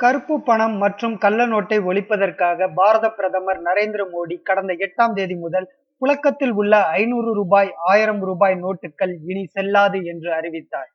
கருப்பு பணம் மற்றும் கள்ள நோட்டை ஒழிப்பதற்காக பாரத பிரதமர் நரேந்திர மோடி கடந்த 8ஆம் தேதி முதல் புழக்கத்தில் உள்ள 500 ரூபாய், 1000 ரூபாய் நோட்டுகள் இனி செல்லாது என்று அறிவித்தார்.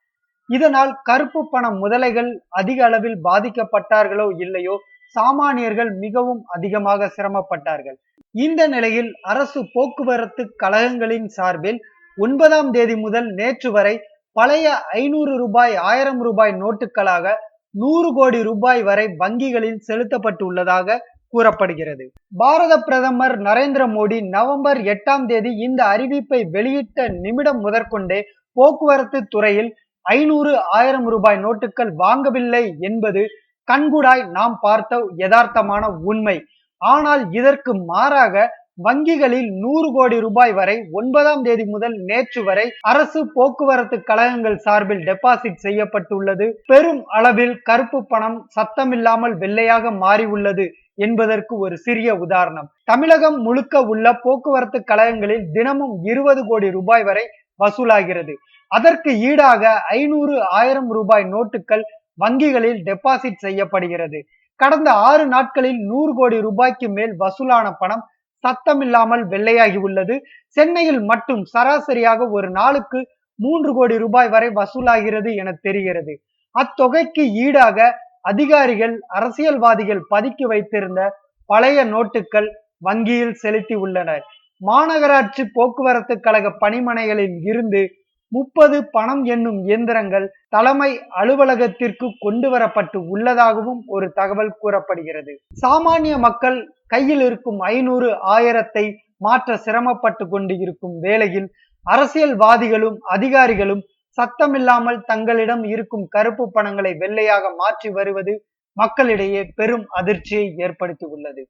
இதனால் கருப்பு பண முதலைகள் அதிக அளவில் பாதிக்கப்பட்டார்களோ இல்லையோ, சாமானியர்கள் மிகவும் அதிகமாக சிரமப்பட்டார்கள். இந்த நிலையில் அரசு போக்குவரத்து கழகங்களின் சார்பில் 9ஆம் தேதி முதல் நேற்று வரை பழைய 500 ரூபாய், 1000 ரூபாய் நோட்டுகளாக 100 கோடி ரூபாய் வரை வங்கிகளில் செலுத்தப்பட்டு உள்ளதாக கூறப்படுகிறது. பாரத பிரதமர் நரேந்திர மோடி நவம்பர் 8ஆம் தேதி இந்த அறிவிப்பை வெளியிட்ட நிமிடம் முதற்கொண்டே போக்குவரத்து துறையில் 500, 1000 ரூபாய் நோட்டுகள் வாங்கவில்லை என்பது கண்கூடாய் நாம் பார்த்த யதார்த்தமான உண்மை. ஆனால் இதற்கு மாறாக வங்கிகளில் 100 கோடி ரூபாய் வரை 9ஆம் தேதி முதல் நேற்று வரை அரசு போக்குவரத்து கழகங்கள் சார்பில் டெபாசிட் செய்யப்பட்டுள்ளது. பெரும் அளவில் கருப்பு பணம் சத்தமில்லாமல் வெள்ளையாக மாறி உள்ளது என்பதற்கு ஒரு சிறிய உதாரணம். தமிழகம் முழுக்க உள்ள போக்குவரத்து கழகங்களில் தினமும் 20 கோடி ரூபாய் வரை வசூலாகிறது. அதற்கு ஈடாக 500, 1000 ரூபாய் நோட்டுகள் வங்கிகளில் டெபாசிட் செய்யப்படுகிறது. கடந்த 6 நாட்களில் 100 கோடி ரூபாய்க்கு மேல் வசூலான பணம் சத்தமில்லாமல் வெள்ளையாகி உள்ளது. சென்னையில் மட்டும் சராசரியாக ஒரு நாளுக்கு 3 கோடி ரூபாய் வரை வசூலாகிறது என தெரிகிறது. அத்தொகைக்கு ஈடாக அதிகாரிகள், அரசியல்வாதிகள் பதுக்கி வைத்திருந்த பழைய நோட்டுகள் வங்கியில் செலுத்தி உள்ளனர். மாநகராட்சி போக்குவரத்து கழக பணிமனைகளில் இருந்து 30 பணம் எண்ணும் இயந்திரங்கள் தலைமை அலுவலகத்திற்கு கொண்டு வரப்பட்டு உள்ளதாகவும் ஒரு தகவல் கூறப்படுகிறது. சாமானிய மக்கள் கையில் இருக்கும் 500, 1000 மாற்ற சிரமப்பட்டு கொண்டு இருக்கும் வேளையில் அரசியல்வாதிகளும் அதிகாரிகளும் சத்தமில்லாமல் தங்களிடம் இருக்கும் கருப்பு பணங்களை வெள்ளையாக மாற்றி வருவது மக்களிடையே பெரும் அதிர்ச்சியை ஏற்படுத்தி உள்ளது.